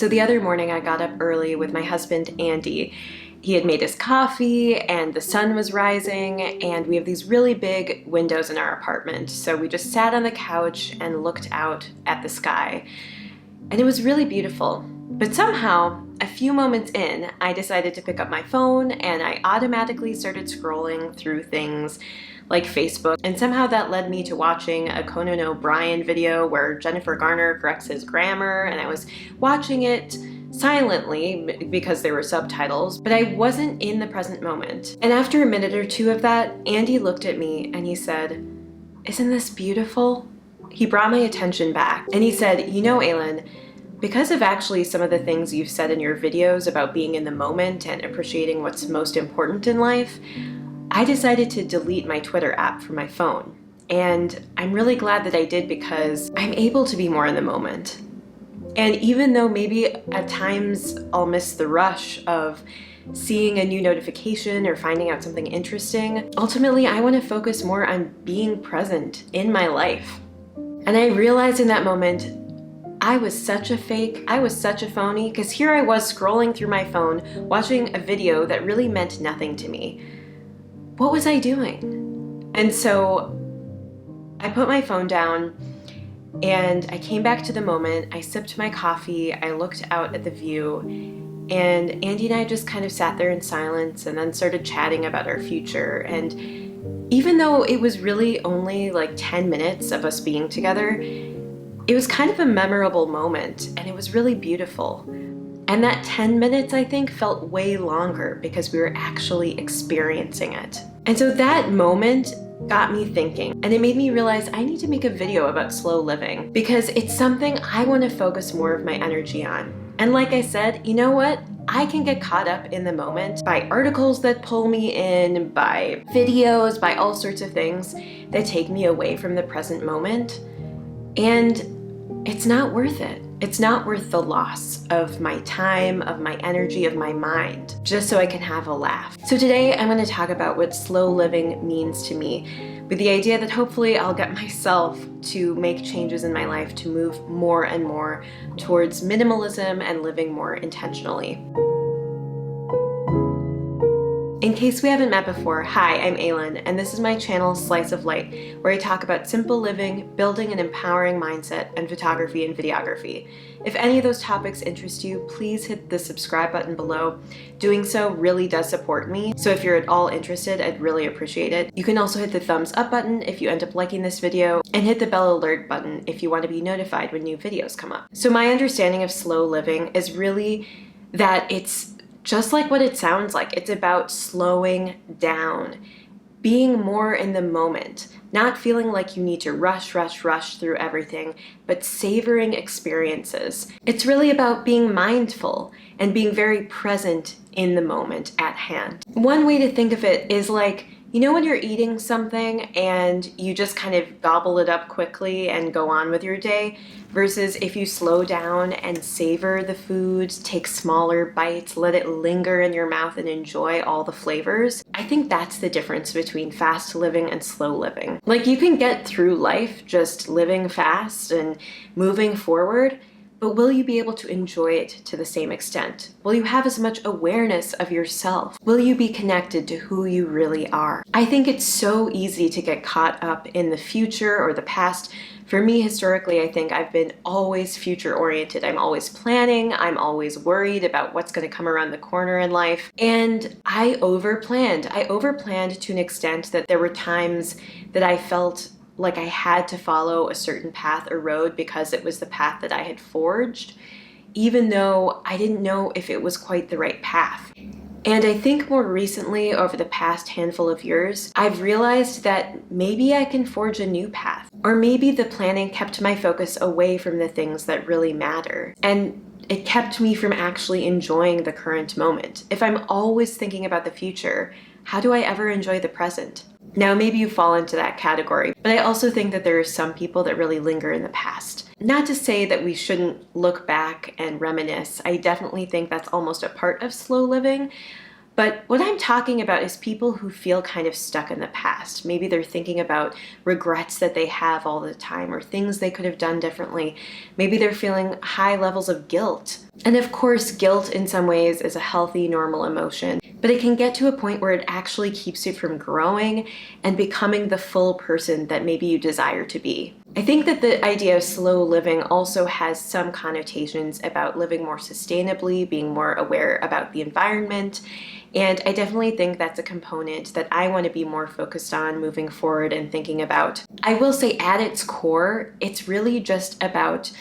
So the other morning I got up early with my husband, Andy. He had made his coffee and the sun was rising, and we have these really big windows in our apartment. So we just sat on the couch and looked out at the sky. And it was really beautiful. But somehow, a few moments in, I decided to pick up my phone and I automatically started scrolling through things like Facebook. And somehow that led me to watching a Conan O'Brien video where Jennifer Garner corrects his grammar, and I was watching it silently because there were subtitles, but I wasn't in the present moment. And after a minute or two of that, Andy looked at me and he said, "Isn't this beautiful?" He brought my attention back and he said, "You know, Aylin, because of actually some of the things you've said in your videos about being in the moment and appreciating what's most important in life, I decided to delete my Twitter app from my phone. And I'm really glad that I did because I'm able to be more in the moment. And even though maybe at times I'll miss the rush of seeing a new notification or finding out something interesting, ultimately I want to focus more on being present in my life." And I realized in that moment, I was such a fake, I was such a phony, because here I was scrolling through my phone, watching a video that really meant nothing to me. What was I doing? And so I put my phone down and I came back to the moment. I sipped my coffee, I looked out at the view, and Andy and I just kind of sat there in silence and then started chatting about our future. And even though it was really only like 10 minutes of us being together, it was kind of a memorable moment and it was really beautiful. And that 10 minutes, I think, felt way longer because we were actually experiencing it. And so that moment got me thinking, and it made me realize I need to make a video about slow living because it's something I want to focus more of my energy on. And like I said, you know what? I can get caught up in the moment by articles that pull me in, by videos, by all sorts of things that take me away from the present moment. And it's not worth it. It's not worth the loss of my time, of my energy, of my mind, just so I can have a laugh. So today I'm going to talk about what slow living means to me, with the idea that hopefully I'll get myself to make changes in my life to move more and more towards minimalism and living more intentionally. In case we haven't met before, hi, I'm Aylin, and this is my channel Slice of Light, where I talk about simple living, building an empowering mindset, and photography and videography. If any of those topics interest you, please hit the subscribe button below. Doing so really does support me, so if you're at all interested, I'd really appreciate it. You can also hit the thumbs up button if you end up liking this video, and hit the bell alert button if you want to be notified when new videos come up. So my understanding of slow living is really that it's just like what it sounds like. It's about slowing down, being more in the moment, not feeling like you need to rush through everything, but savoring experiences. It's really about being mindful and being very present in the moment at hand. One way to think of it is like, you know when you're eating something and you just kind of gobble it up quickly and go on with your day, versus if you slow down and savor the food, take smaller bites, let it linger in your mouth and enjoy all the flavors. I think that's the difference between fast living and slow living. Like, you can get through life just living fast and moving forward, but will you be able to enjoy it to the same extent? Will you have as much awareness of yourself? Will you be connected to who you really are? I think it's so easy to get caught up in the future or the past. For me, historically, I think I've been always future oriented. I'm always planning. I'm always worried about what's going to come around the corner in life. And I overplanned. I overplanned to an extent that there were times that I felt like I had to follow a certain path or road because it was the path that I had forged, even though I didn't know if it was quite the right path. And I think more recently, over the past handful of years, I've realized that maybe I can forge a new path, or maybe the planning kept my focus away from the things that really matter. And it kept me from actually enjoying the current moment. If I'm always thinking about the future, how do I ever enjoy the present? Now, maybe you fall into that category, but I also think that there are some people that really linger in the past. Not to say that we shouldn't look back and reminisce. I definitely think that's almost a part of slow living, But what I'm talking about is people who feel kind of stuck in the past. Maybe they're thinking about regrets that they have all the time or things they could have done differently. Maybe they're feeling high levels of guilt. And of course, guilt in some ways is a healthy, normal emotion, but it can get to a point where it actually keeps you from growing and becoming the full person that maybe you desire to be. I think that the idea of slow living also has some connotations about living more sustainably, being more aware about the environment, and I definitely think that's a component that I want to be more focused on moving forward and thinking about. I will say at its core, it's really just about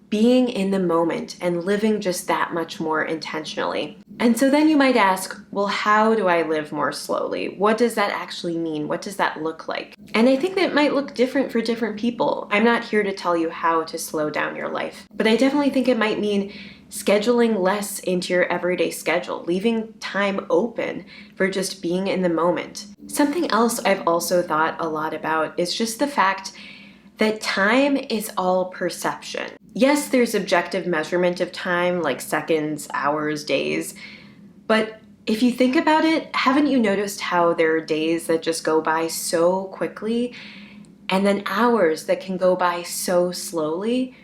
being in the moment and living just that much more intentionally. And so then you might ask, well, how do I live more slowly? What does that actually mean? What does that look like? And I think that it might look different for different people. I'm not here to tell you how to slow down your life, but I definitely think it might mean scheduling less into your everyday schedule, leaving time open for just being in the moment. Something else I've also thought a lot about is just the fact that time is all perception. Yes, there's objective measurement of time, like seconds, hours, days, but if you think about it, haven't you noticed how there are days that just go by so quickly, and then hours that can go by so slowly?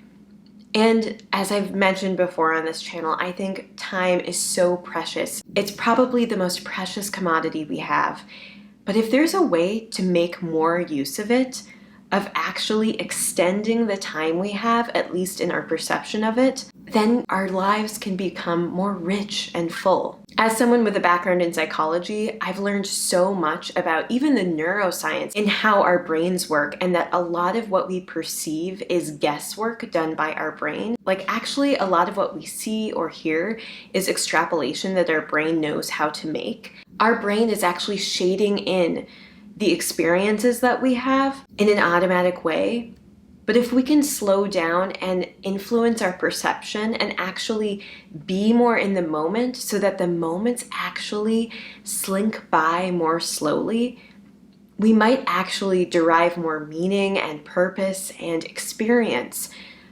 And as I've mentioned before on this channel, I think time is so precious. It's probably the most precious commodity we have. But if there's a way to make more use of it, of actually extending the time we have, at least in our perception of it, then our lives can become more rich and full. As someone with a background in psychology, I've learned so much about even the neuroscience and how our brains work, and that a lot of what we perceive is guesswork done by our brain. Like actually a lot of what we see or hear is extrapolation that our brain knows how to make. Our brain is actually shading in the experiences that we have in an automatic way. But if we can slow down and influence our perception and actually be more in the moment so that the moments actually slink by more slowly, we might actually derive more meaning and purpose and experience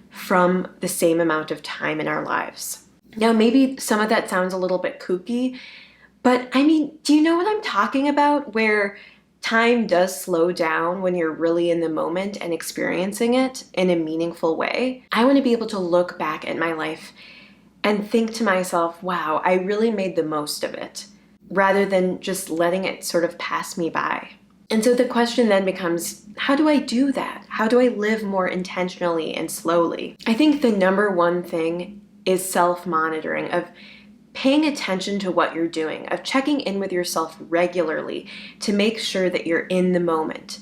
from the same amount of time in our lives. Now, maybe some of that sounds a little bit kooky, but I mean, do you know what I'm talking about? Where time does slow down when you're really in the moment and experiencing it in a meaningful way. I want to be able to look back at my life and think to myself, wow, I really made the most of it, rather than just letting it sort of pass me by. And so the question then becomes, how do I do that? How do I live more intentionally and slowly? I think the number one thing is self-monitoring, of paying attention to what you're doing, of checking in with yourself regularly to make sure that you're in the moment.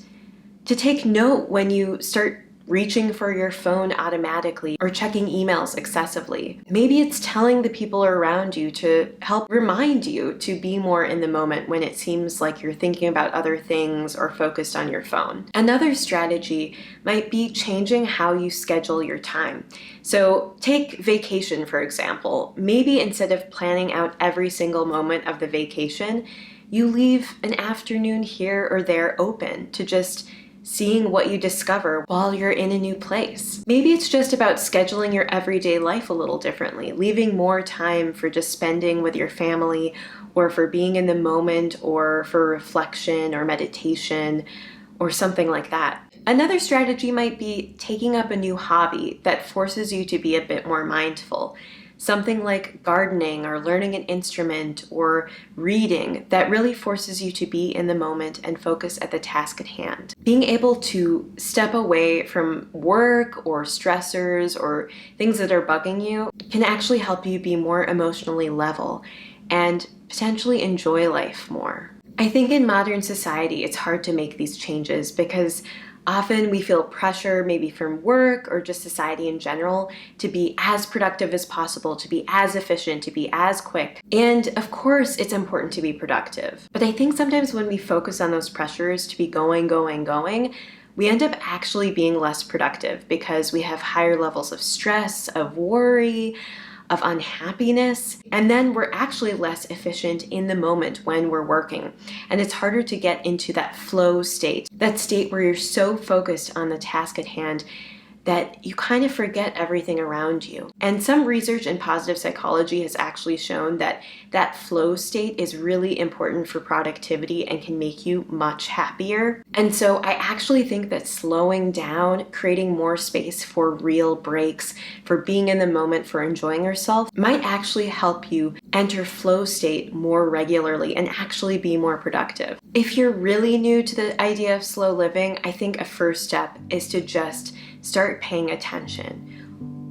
To take note when you start reaching for your phone automatically or checking emails excessively. Maybe it's telling the people around you to help remind you to be more in the moment when it seems like you're thinking about other things or focused on your phone. Another strategy might be changing how you schedule your time. So take vacation, for example. Maybe instead of planning out every single moment of the vacation, you leave an afternoon here or there open to just seeing what you discover while you're in a new place. Maybe it's just about scheduling your everyday life a little differently, leaving more time for just spending with your family, or for being in the moment, or for reflection or meditation, or something like that. Another strategy might be taking up a new hobby that forces you to be a bit more mindful. Something like gardening or learning an instrument or reading that really forces you to be in the moment and focus at the task at hand. Being able to step away from work or stressors or things that are bugging you can actually help you be more emotionally level and potentially enjoy life more. I think in modern society, it's hard to make these changes because often we feel pressure, maybe from work or just society in general, to be as productive as possible, to be as efficient, to be as quick. And of course, it's important to be productive. But I think sometimes when we focus on those pressures to be going, we end up actually being less productive because we have higher levels of stress, of worry, of unhappiness, and then we're actually less efficient in the moment when we're working. And it's harder to get into that flow state, that state where you're so focused on the task at hand that you kind of forget everything around you. And some research in positive psychology has actually shown that that flow state is really important for productivity and can make you much happier. And so I actually think that slowing down, creating more space for real breaks, for being in the moment, for enjoying yourself, might actually help you enter flow state more regularly and actually be more productive. If you're really new to the idea of slow living, I think a first step is to just start paying attention.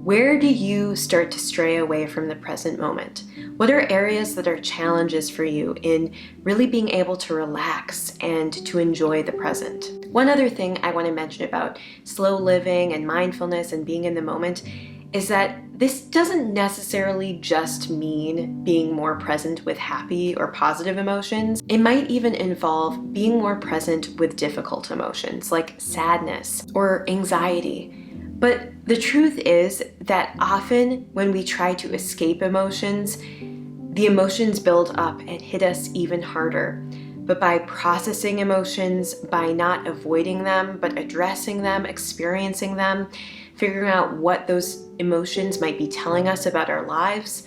Where do you start to stray away from the present moment? What are areas that are challenges for you in really being able to relax and to enjoy the present? One other thing I want to mention about slow living and mindfulness and being in the moment is that this doesn't necessarily just mean being more present with happy or positive emotions. It might even involve being more present with difficult emotions like sadness or anxiety. But the truth is that often when we try to escape emotions, the emotions build up and hit us even harder. But by processing emotions, by not avoiding them, but addressing them, experiencing them, figuring out what those emotions might be telling us about our lives,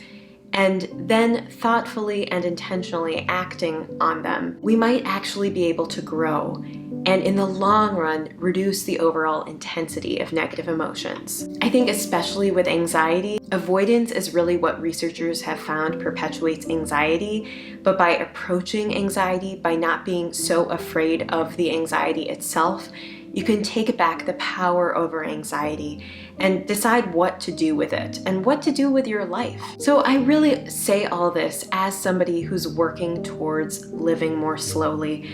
and then thoughtfully and intentionally acting on them, we might actually be able to grow and in the long run, reduce the overall intensity of negative emotions. I think especially with anxiety, avoidance is really what researchers have found perpetuates anxiety, but by approaching anxiety, by not being so afraid of the anxiety itself, you can take back the power over anxiety and decide what to do with it and what to do with your life. So I really say all this as somebody who's working towards living more slowly.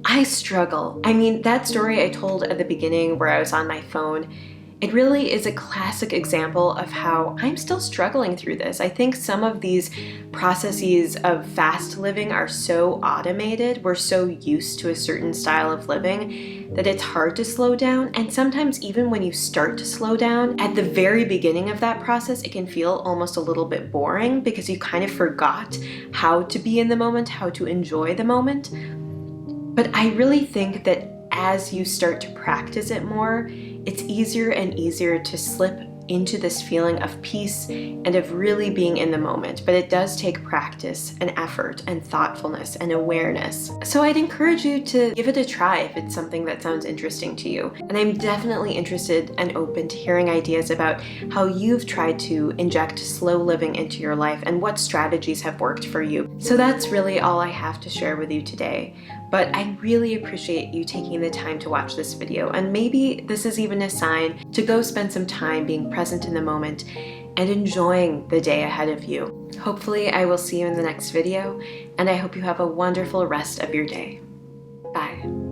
I struggle. I mean, that story I told at the beginning where I was on my phone, it really is a classic example of how I'm still struggling through this. I think some of these processes of fast living are so automated, we're so used to a certain style of living that it's hard to slow down. And sometimes even when you start to slow down, at the very beginning of that process, it can feel almost a little bit boring because you kind of forgot how to be in the moment, how to enjoy the moment. But I really think that as you start to practice it more, it's easier and easier to slip into this feeling of peace and of really being in the moment. But it does take practice and effort and thoughtfulness and awareness. So I'd encourage you to give it a try if it's something that sounds interesting to you. And I'm definitely interested and open to hearing ideas about how you've tried to inject slow living into your life and what strategies have worked for you. So that's really all I have to share with you today. But I really appreciate you taking the time to watch this video, and maybe this is even a sign to go spend some time being present in the moment and enjoying the day ahead of you. Hopefully I will see you in the next video, and I hope you have a wonderful rest of your day. Bye.